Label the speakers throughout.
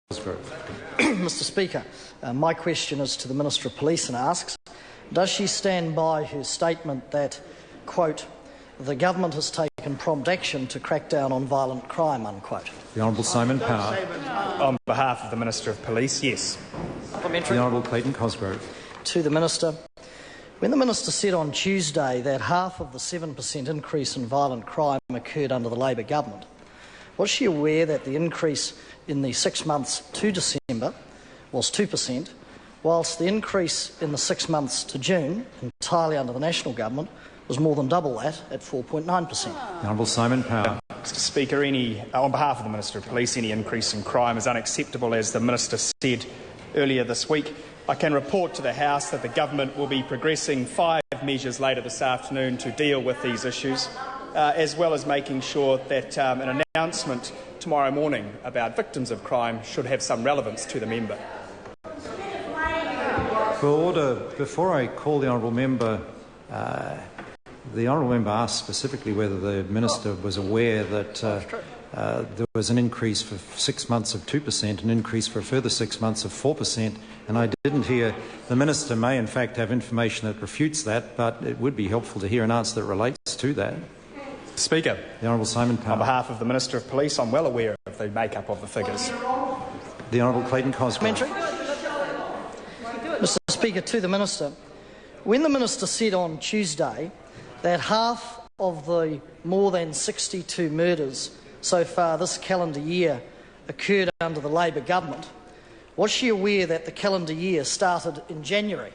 Speaker 1: Cosgrove.
Speaker 2: Mr Speaker, my question is to the Minister of Police and asks, does she stand by her statement that, quote, the government has taken prompt action to crack down on violent crime, unquote?
Speaker 1: The Honourable Simon Power.
Speaker 3: On behalf of the Minister of Police, yes.
Speaker 1: The Honourable Clayton Cosgrove.
Speaker 2: To the Minister. When the Minister said on Tuesday that half of the 7% increase in violent crime occurred under the Labor government, was she aware that the increase in the 6 months to December was 2%, whilst the increase in the 6 months to June, entirely under the National Government, was more than double that at 4.9%?
Speaker 1: The Honourable Simon Power.
Speaker 3: Mr Speaker, on behalf of the Minister of Police, any increase in crime is unacceptable, as the Minister said earlier this week. I can report to the House that the Government will be progressing 5 measures later this afternoon to deal with these issues, as well as making sure that an announcement tomorrow morning about victims of crime should have some relevance to the member.
Speaker 1: For order, before I call the Honourable Member, the Honourable Member asked specifically whether the Minister was aware that there was an increase for 6 months of 2%, an increase for a further 6 months of 4%, and I didn't hear. The Minister may in fact have information that refutes that, but it would be helpful to hear an answer that relates to that.
Speaker 3: Speaker,
Speaker 1: the Honourable Simon Power.
Speaker 3: On behalf of the Minister of Police, I'm well aware of the makeup of the figures.
Speaker 1: The Honourable Clayton Cosgrove.
Speaker 2: Mr Speaker, to the Minister. When the Minister said on Tuesday that half of the more than 62 murders so far this calendar year occurred under the Labor government, was she aware that the calendar year started in January?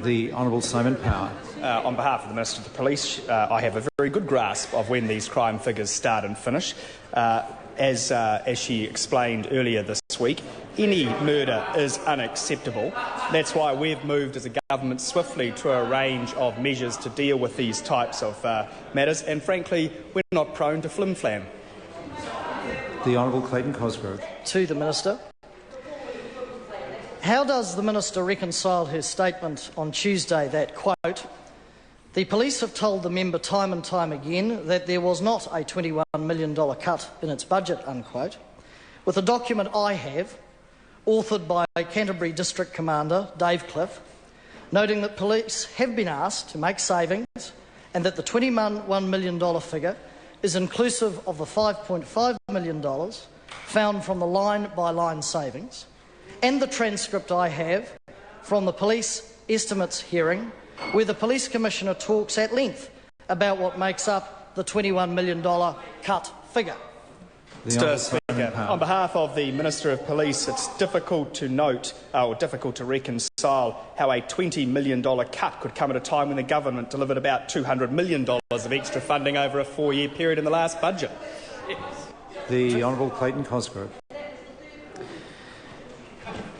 Speaker 1: The Honourable Simon Power.
Speaker 3: On behalf of the Minister of the Police, I have a very good grasp of when these crime figures start and finish. As she explained earlier this week, any murder is unacceptable. That's why we've moved as a government swiftly to a range of measures to deal with these types of matters, and frankly, we're not prone to flim-flam.
Speaker 1: The Honourable Clayton Cosgrove.
Speaker 2: To the Minister. How does the Minister reconcile her statement on Tuesday that, quote, the police have told the member time and time again that there was not a $21 million cut in its budget, unquote, with a document I have, authored by Canterbury District Commander Dave Cliff, noting that police have been asked to make savings and that the $21 million figure is inclusive of the $5.5 million found from the line-by-line savings, and the transcript I have from the police estimates hearing, where the Police Commissioner talks at length about what makes up the $21 million cut figure.
Speaker 3: Mr Speaker, on behalf of the Minister of Police, it's difficult to note or difficult to reconcile how a $20 million cut could come at a time when the government delivered about $200 million of extra funding over a 4-year period in the last budget.
Speaker 1: The Honourable Clayton Cosgrove.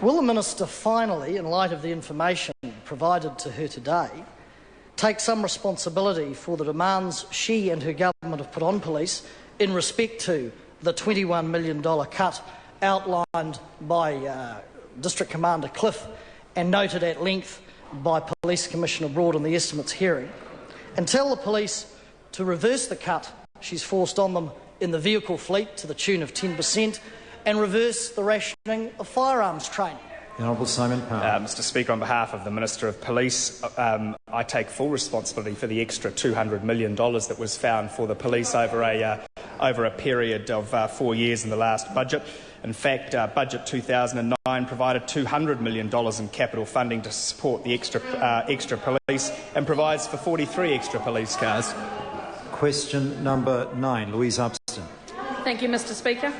Speaker 2: Will the Minister finally, in light of the information provided to her today, take some responsibility for the demands she and her government have put on police in respect to the $21 million cut outlined by District Commander Cliff and noted at length by Police Commissioner Broad in the estimates hearing, and tell the police to reverse the cut she's forced on them in the vehicle fleet to the tune of 10%, and reverse the rationing of firearms training?
Speaker 1: The Honourable Simon Power.
Speaker 3: Mr Speaker, on behalf of the Minister of Police, I take full responsibility for the extra $200 million that was found for the police over a period of 4 years in the last budget. In fact, Budget 2009 provided $200 million in capital funding to support the extra police, and provides for 43 extra police cars.
Speaker 1: Question number 9, Louise Upston.
Speaker 4: Thank you, Mr Speaker.